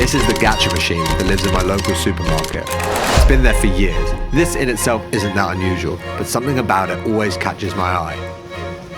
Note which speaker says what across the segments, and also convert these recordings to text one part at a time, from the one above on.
Speaker 1: This is the gacha machine that lives in my local supermarket. It's been there for years. This in itself isn't that unusual, but something about it always catches my eye.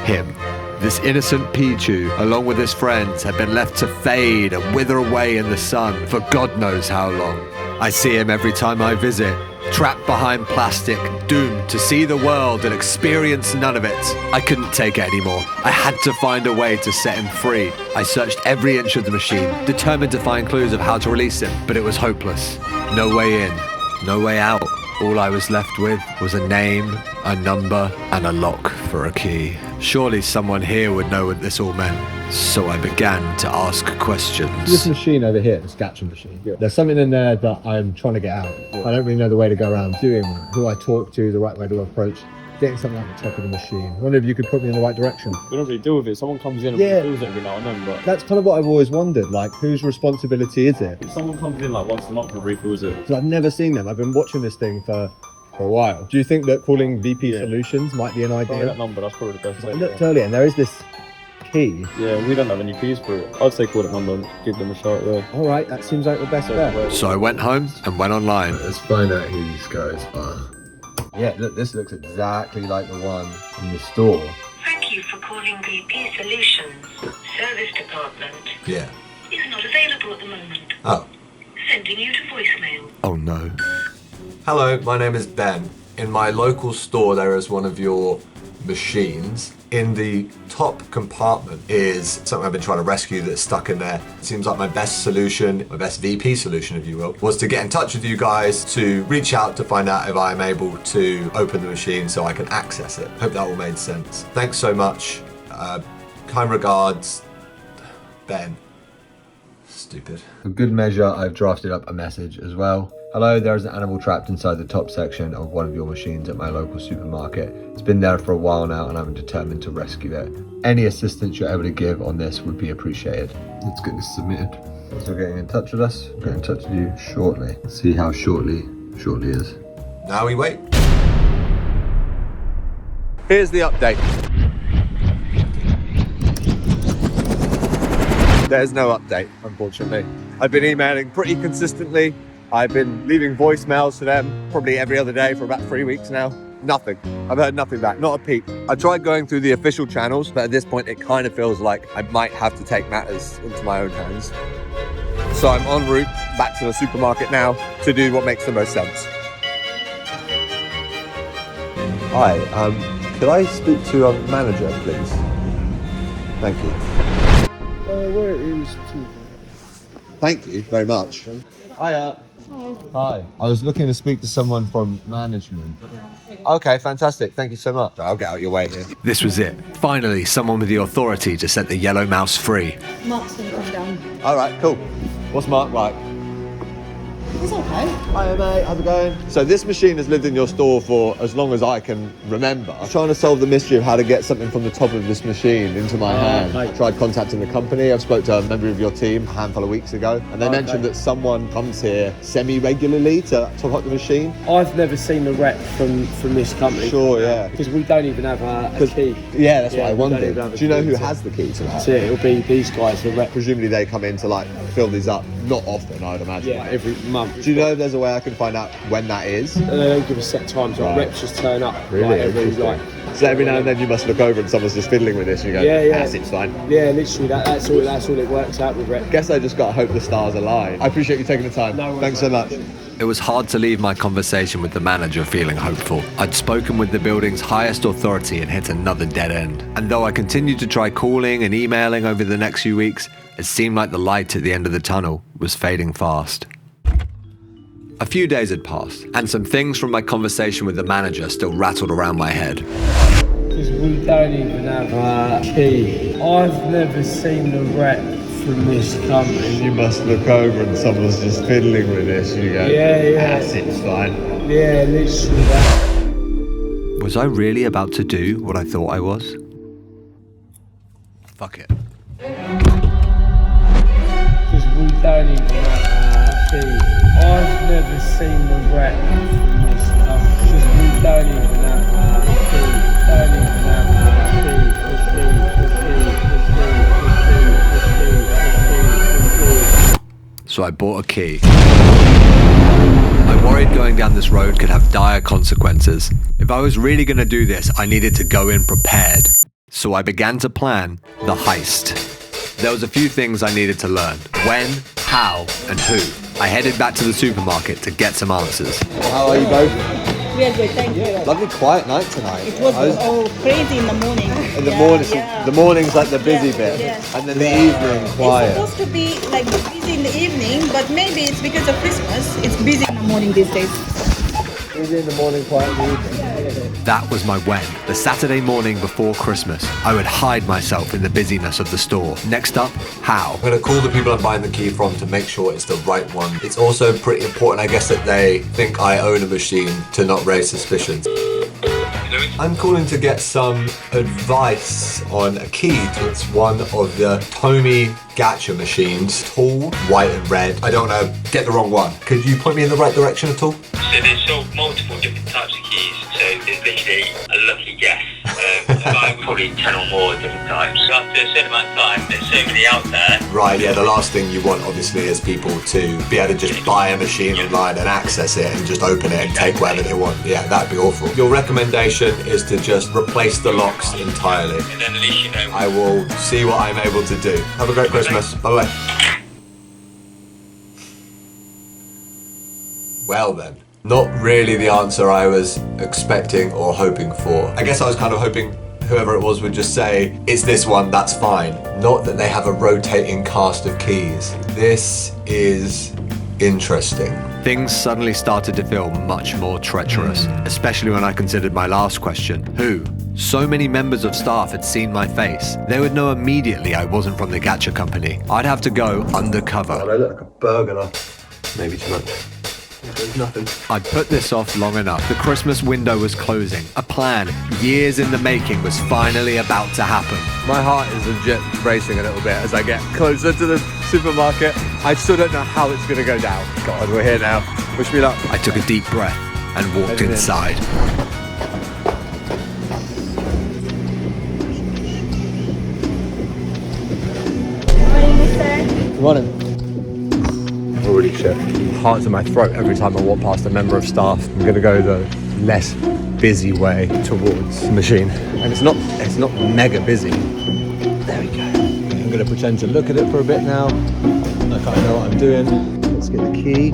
Speaker 1: Him. This innocent Pichu, along with his friends, had been left to fade and wither away in the sun for God knows how long. I see him every time I visit, trapped behind plastic, doomed to see the world and experience none of it. I couldn't take it anymore. I had to find a way to set him free. I searched every inch of the machine, determined to find clues of how to release him, but it was hopeless. No way in, no way out. All I was left with was a name, a number, and a lock for a key. Surely someone here would know what this all meant. So I began to ask questions.
Speaker 2: This machine over here, this gacha machine, there's something in there that I'm trying to get out. I don't really know the way to go around doing who I talk to, the right way to approach getting something at the top of the machine. I wonder if you could put me in the right direction.
Speaker 3: We don't really deal with it. Someone comes in and fills it every now and then, but...
Speaker 2: That's kind of what I've always wondered, like, whose responsibility is it?
Speaker 3: If someone comes in like once a month and refills it.
Speaker 2: Because I've never seen them. I've been watching this thing for a while. Do you think that calling VP Solutions might be an idea?
Speaker 3: Probably that number, that's probably the best.
Speaker 2: I looked earlier and there is this key.
Speaker 3: Yeah, we don't have any keys for it. I'd say call that number and give them a shout there.
Speaker 2: All right, that seems like the best bet.
Speaker 1: So I went home and went online.
Speaker 2: Let's find out who these guys are. Yeah, look, this looks exactly like the one in the store.
Speaker 4: Thank you for calling VP Solutions. Service department.
Speaker 1: Yeah.
Speaker 4: Is not available at the moment.
Speaker 1: Oh.
Speaker 4: Sending you to voicemail.
Speaker 1: Oh no. Hello, my name is Ben. In my local store there is one of your machines. In the top compartment is something I've been trying to rescue that's stuck in there. It seems like my best solution, my best VP solution if you will, was to get in touch with you guys to reach out to find out if I'm able to open the machine so I can access it. Hope that all made sense. Thanks so much. Kind regards, Ben. Stupid. For good measure, I've drafted up a message as well. Hello, there's an animal trapped inside the top section of one of your machines at my local supermarket. It's been there for a while now and I'm determined to rescue it. Any assistance you're able to give on this would be appreciated. Let's get this submitted. Thanks for getting in touch with us. We'll get in touch with you shortly. Let's see how shortly is. Now we wait. Here's the update. There's no update, unfortunately. I've been emailing pretty consistently. I've been leaving voicemails to them probably every other day for about 3 weeks now. Nothing. I've heard nothing back, not a peep. I tried going through the official channels, but at this point it kind of feels like I might have to take matters into my own hands. So I'm en route back to the supermarket now to do what makes the most sense. Hi, could I speak to a manager, please? Thank you.
Speaker 2: Where is
Speaker 1: Thank you very much.
Speaker 2: Hiya. Hi. I was looking to speak to someone from management.
Speaker 1: Okay, fantastic. Thank you so much. I'll get out your way here. This was it. Finally, someone with the authority to set the yellow mouse free.
Speaker 5: Mark's gonna come down.
Speaker 1: All right, cool. What's Mark like?
Speaker 5: It's okay.
Speaker 2: Hiya mate, how's it going?
Speaker 1: So this machine has lived in your store for as long as I can remember. I'm trying to solve the mystery of how to get something from the top of this machine into my hand. I tried contacting the company. I spoke to a member of your team a handful of weeks ago, and they mentioned that someone comes here semi-regularly to top up the machine.
Speaker 6: I've never seen a rep from this company.
Speaker 1: Sure, yeah.
Speaker 6: Because we don't even have a key.
Speaker 1: Yeah, that's what I
Speaker 6: we don't
Speaker 1: wondered.
Speaker 6: even have a
Speaker 1: Do you know
Speaker 6: key,
Speaker 1: who
Speaker 6: so-
Speaker 1: has the key to that?
Speaker 6: So it'll be these guys, the rep.
Speaker 1: Presumably they come in to like fill these up, not often I'd imagine.
Speaker 6: Yeah, every month.
Speaker 1: Do you know if there's a way I can find out when that is?
Speaker 6: They don't give us set times. Like reps just turn up.
Speaker 1: Really?
Speaker 6: Like, every, like,
Speaker 1: So every now and then you must look over and someone's just fiddling with this and you go,
Speaker 6: Yeah.
Speaker 1: yes, it's fine.
Speaker 6: yeah, literally. That's all it works out with rep.
Speaker 1: Guess I just got to hope the stars align. I appreciate you taking the time.
Speaker 6: No worries,
Speaker 1: Thanks so
Speaker 6: mate.
Speaker 1: much. It was hard to leave my conversation with the manager feeling hopeful. I'd spoken with the building's highest authority and hit another dead end. And though I continued to try calling and emailing over the next few weeks, it seemed like the light at the end of the tunnel was fading fast. A few days had passed, and some things from my conversation with the manager still rattled around my head.
Speaker 6: Because we don't even have a key. I've never seen a rep from this company.
Speaker 1: You must look over and someone's just fiddling with this and you go,
Speaker 6: Yeah.
Speaker 1: yes, it's fine.
Speaker 6: Yeah, literally that.
Speaker 1: Was I really about to do what I thought I was? Fuck it.
Speaker 6: Because we don't even have a key. I've never seen the rep from this company. Because we don't even have a key. Don't even have a key.
Speaker 1: so I bought a key. I worried going down this road could have dire consequences. If I was really going to do this, I needed to go in prepared. So I began to plan the heist. There was a few things I needed to learn. When, how, and who. I headed back to the supermarket to get some answers.
Speaker 2: How are you both?
Speaker 5: We are good, thank you.
Speaker 2: Lovely quiet night tonight.
Speaker 5: It was all crazy in the morning.
Speaker 2: In the morning, the morning's like the busy bit, and then the evening quiet.
Speaker 5: It's supposed to be like busy in the evening, but maybe it's because of Christmas. It's busy in the morning these days.
Speaker 2: Busy in the morning, quiet in the evening.
Speaker 1: That was my when. The Saturday morning before Christmas, I would hide myself in the busyness of the store. Next up, how. I'm going to call the people I'm buying the key from to make sure it's the right one. It's also pretty important, I guess, that they think I own a machine to not raise suspicions. I'm calling to get some advice on a key to one of the Tomy gacha machines. Tall, white and red. I don't know, get the wrong one. Could you point me in the right direction at all?
Speaker 7: So there's sort of multiple different types of keys, so there's literally a lucky guess. About probably 10 or more different types. After a certain amount of time, there's so many out there.
Speaker 1: Right, yeah, the last thing you want obviously is people to be able to just buy a machine online and access it and just open it and take whatever they want. Yeah, that'd be awful. Your recommendation is to just replace the locks entirely.
Speaker 7: And then at least you know.
Speaker 1: I will see what I'm able to do. Have a great Christmas. Bye-bye. Well then. Not really the answer I was expecting or hoping for. I guess I was kind of hoping whoever it was would just say, it's this one, that's fine. Not that they have a rotating cast of keys. This is interesting. Things suddenly started to feel much more treacherous, especially when I considered my last question, who? So many members of staff had seen my face. They would know immediately I wasn't from the gacha company. I'd have to go undercover.
Speaker 2: I look like a burglar. Maybe too much. There's nothing.
Speaker 1: I'd put this off long enough. The Christmas window was closing. A plan, years in the making, was finally about to happen.
Speaker 2: My heart is legit racing a little bit as I get closer to the supermarket. I still don't know how it's going to go down. God, we're here now. Wish me luck.
Speaker 1: I took a deep breath and walked inside.
Speaker 2: Good morning. Holy shit. Heart's in my throat every time I walk past a member of staff. I'm going to go the less busy way towards the machine. And it's not mega busy. There we go. I'm going to pretend to look at it for a bit now. Like I know what I'm doing. Let's get the key.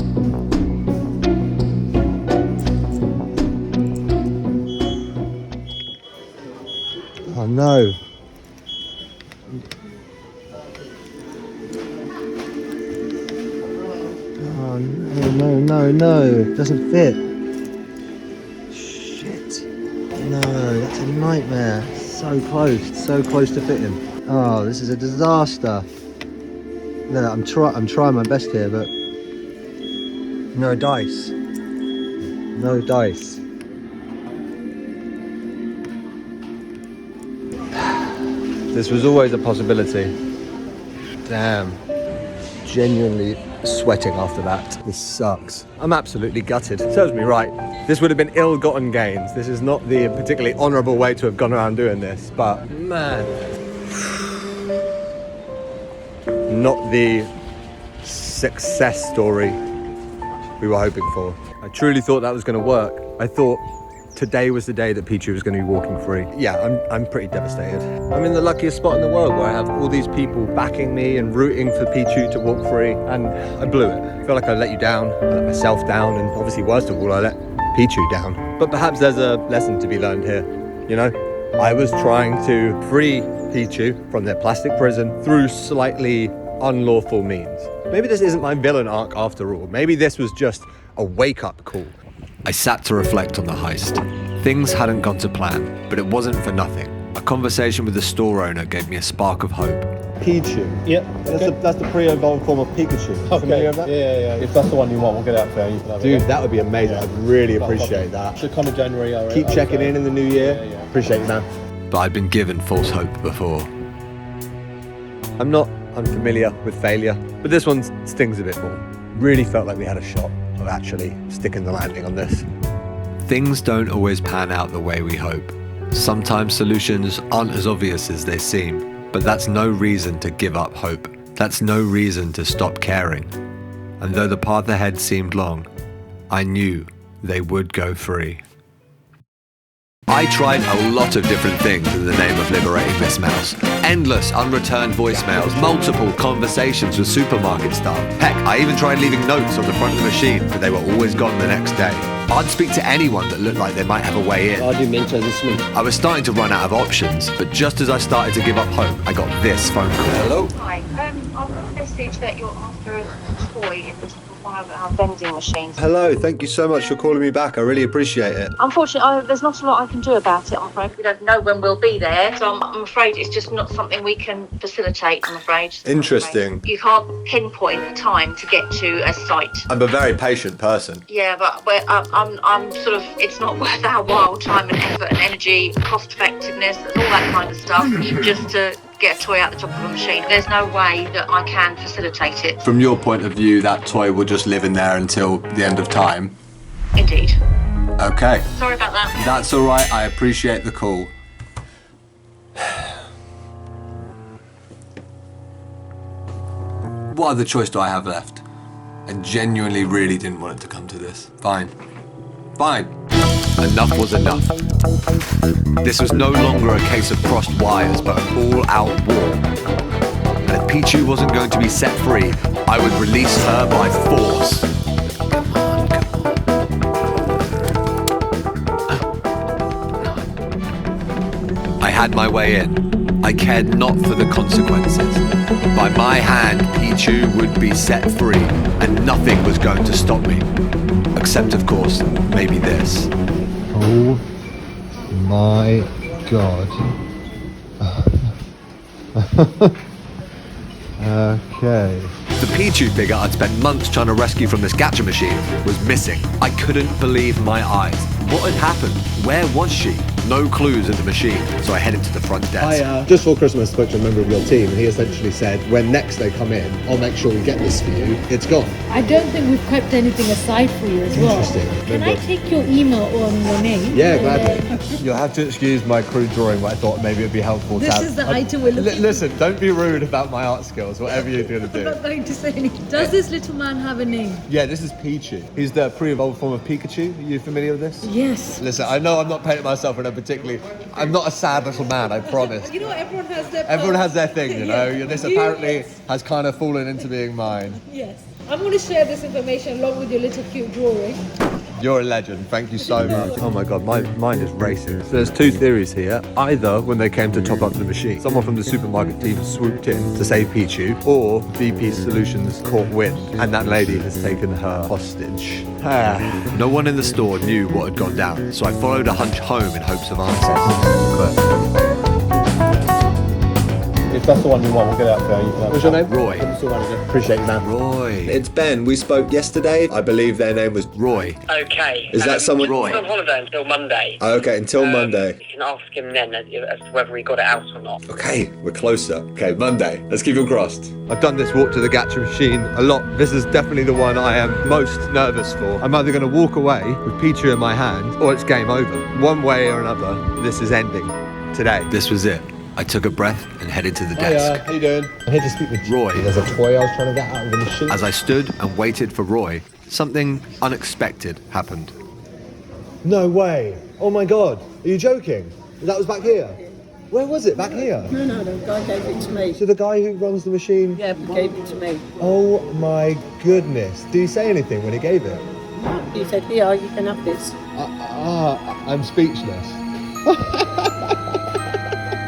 Speaker 2: Oh no. Oh no, it doesn't fit. Shit. No, that's a nightmare. So close to fitting. Oh, this is a disaster. No, I'm trying my best here, but no dice. No dice. This was always a possibility. Damn. Genuinely sweating after that. This sucks. I'm absolutely gutted. Serves me right. This would have been ill-gotten gains. This is not the particularly honourable way to have gone around doing this, but man. Not the success story we were hoping for. I truly thought that was going to work. I thought today was the day that Pichu was going to be walking free. Yeah, I'm pretty devastated. I'm in the luckiest spot in the world where I have all these people backing me and rooting for Pichu to walk free, and I blew it. I feel like I let you down, I let myself down, and obviously worst of all, I let Pichu down. But perhaps there's a lesson to be learned here, you know? I was trying to free Pichu from their plastic prison through slightly unlawful means. Maybe this isn't my villain arc after all. Maybe this was just a wake-up call.
Speaker 1: I sat to reflect on the heist. Things hadn't gone to plan, but it wasn't for nothing. A conversation with the store owner gave me a spark of hope.
Speaker 2: Pichu.
Speaker 3: Yep.
Speaker 2: That's the pre-evolved form of Pikachu.
Speaker 3: Okay.
Speaker 2: Of that?
Speaker 3: Yeah. If that's the one you want, we'll get it out for you. You can have
Speaker 2: Dude,
Speaker 3: it.
Speaker 2: that would be amazing. I'd really appreciate that.
Speaker 3: Should come in January. All right.
Speaker 2: Keep checking in the new year.
Speaker 3: Yeah.
Speaker 2: Appreciate you, man.
Speaker 1: But I'd been given false hope before.
Speaker 2: I'm not unfamiliar with failure, but this one stings a bit more. Really felt like we had a shot of actually sticking the landing on this.
Speaker 1: Things don't always pan out the way we hope. Sometimes solutions aren't as obvious as they seem, but that's no reason to give up hope. That's no reason to stop caring.
Speaker 2: And though the path ahead seemed long, I knew they would go free. I tried a lot of different things in the name of liberating Miss Mouse. Endless unreturned voicemails, multiple conversations with supermarket staff. Heck, I even tried leaving notes on the front of the machine, but they were always gone the next day. I'd speak to anyone that looked like they might have a way in. I was starting to run out of options, but just as I started to give up hope, I got this phone call. Hello?
Speaker 8: Hi, I've got a message that you're after a toy in one of our vending machines.
Speaker 2: Hello, thank you so much for calling me back. I really appreciate it.
Speaker 8: Unfortunately, there's not a lot I can do about it, I'm afraid. We don't know when we'll be there, so I'm afraid it's just not something we can facilitate, I'm afraid.
Speaker 2: Interesting.
Speaker 8: You can't pinpoint a time to get to a site.
Speaker 2: I'm a very patient person.
Speaker 8: Yeah, but I'm sort of, it's not worth our while, time and effort and energy, cost effectiveness, and all that kind of stuff, just to get a toy out the top of a machine. There's no way that I can facilitate it.
Speaker 1: From your point of view, that toy will just live in there until the end of time.
Speaker 8: Indeed.
Speaker 1: Okay.
Speaker 8: Sorry about that.
Speaker 1: That's all right. I appreciate the call. What other choice do I have left? I genuinely really didn't want it to come to this. Fine. Fine.
Speaker 2: Enough was enough. This was no longer a case of crossed wires, but an all-out war. And if Pichu wasn't going to be set free, I would release her by force. Come on, come on. I had my way in. I cared not for the consequences. By my hand, Pichu would be set free, and nothing was going to stop me. Except, of course, maybe this.
Speaker 9: Oh my god. Okay.
Speaker 2: The Pichu figure I'd spent months trying to rescue from this gacha machine was missing. I couldn't believe my eyes. What had happened? Where was she? No clues in the machine, so I headed to the front desk.
Speaker 9: Just before Christmas, I spoke to a member of your team, and he essentially said, when next they come in, I'll make sure we get this for you. It's gone.
Speaker 10: I don't think we've kept anything aside for you as well.
Speaker 9: Interesting.
Speaker 10: Can I take your email or your name?
Speaker 9: Yeah, gladly.
Speaker 2: You'll have to excuse my crude drawing, but I thought maybe it'd be helpful
Speaker 10: This is the item we're looking for.
Speaker 2: Listen, don't be rude about my art skills, whatever you're going to
Speaker 10: I'm
Speaker 2: do.
Speaker 10: not going to say anything. Does this little man have a name?
Speaker 2: Yeah, this is Pichu. He's the pre-evolved form of Pikachu. Are you familiar with this?
Speaker 10: Yes.
Speaker 2: Listen, I know I'm not painting myself in a particularly... I'm not a sad little man, I promise.
Speaker 10: You know, everyone has their...
Speaker 2: Everyone has their thing, you know?
Speaker 10: Yeah.
Speaker 2: This apparently has kind of fallen into being mine.
Speaker 10: Yes. I'm going to share this information along with your little cute drawing.
Speaker 2: You're a legend. Thank you so much. Oh my god, my mind is racing. So there's two theories here. Either when they came to top up the machine, someone from the supermarket team swooped in to save Pichu, or BP Solutions caught wind and that lady has taken her hostage. No one in the store knew what had gone down, so I followed a hunch home in hopes of answers.
Speaker 3: If that's the one you want, we'll get out there.
Speaker 2: What's your name? Roy.
Speaker 9: Appreciate you, man.
Speaker 2: Roy.
Speaker 9: It's Ben. We spoke yesterday. I believe their name was
Speaker 2: Roy.
Speaker 7: Okay.
Speaker 9: Is that someone?
Speaker 2: Roy.
Speaker 7: He's on holiday until Monday.
Speaker 9: Okay, until Monday.
Speaker 7: You can ask him then as to whether he got it out or not.
Speaker 9: Okay, we're closer. Okay, Monday. Let's keep them crossed.
Speaker 2: I've done this walk to the gacha machine a lot. This is definitely the one I am most nervous for. I'm either going to walk away with Pichu in my hand, or it's game over. One way or another, this is ending today. This was it. I took a breath and headed to the desk.
Speaker 9: How you doing? I'm here to speak with
Speaker 2: Roy.
Speaker 9: There's a toy I was trying to get out of the machine.
Speaker 2: As I stood and waited for Roy, something unexpected happened.
Speaker 9: No way. Oh my god. Are you joking? That was back here? Where was it? Back here?
Speaker 10: No, the guy gave it to me.
Speaker 9: So the guy who runs the machine?
Speaker 10: Yeah, he gave it to me.
Speaker 9: Oh my goodness. Did he say anything when he gave it?
Speaker 10: He said, here, you can have this.
Speaker 9: I'm speechless.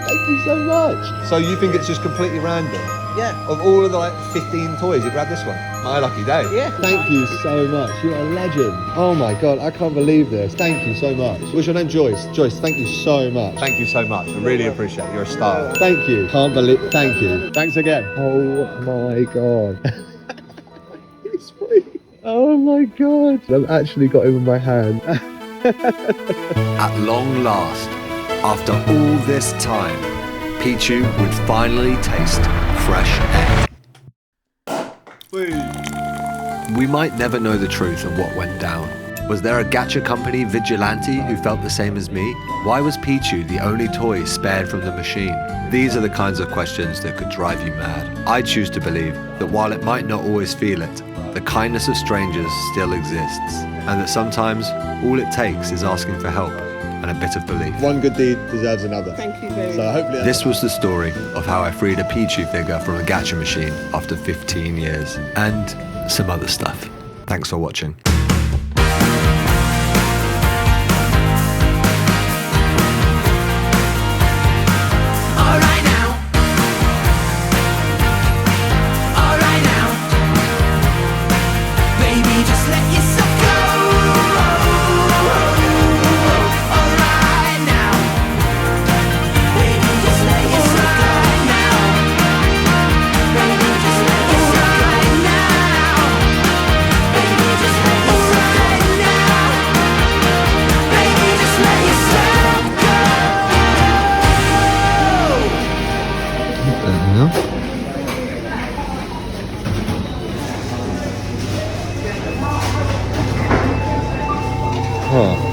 Speaker 9: Thank you so much. So you think it's just completely random?
Speaker 10: Yeah.
Speaker 9: Of all of the 15 toys, you grabbed this one? My lucky day.
Speaker 10: Yeah.
Speaker 9: Thank you so much. You're a legend. Oh my god, I can't believe this. Thank you so much. What's your name? Joyce. Joyce, thank you so much.
Speaker 2: Thank you so much. I really appreciate it. You're a star.
Speaker 9: Thank you. Can't believe. Thank you. Thanks again. Oh my god. He's free. Oh my god. I've actually got him in my hand.
Speaker 2: At long last, after all this time, Pichu would finally taste fresh air. We might never know the truth of what went down. Was there a gacha company vigilante who felt the same as me? Why was Pichu the only toy spared from the machine? These are the kinds of questions that could drive you mad. I choose to believe that while it might not always feel it, the kindness of strangers still exists, and that sometimes all it takes is asking for help and a bit of belief.
Speaker 9: One good deed deserves another.
Speaker 5: Thank you very
Speaker 9: So hopefully
Speaker 2: This was the story of how I freed a Pichu figure from a gacha machine after 15 years, and some other stuff. Thanks for watching.
Speaker 9: Oh.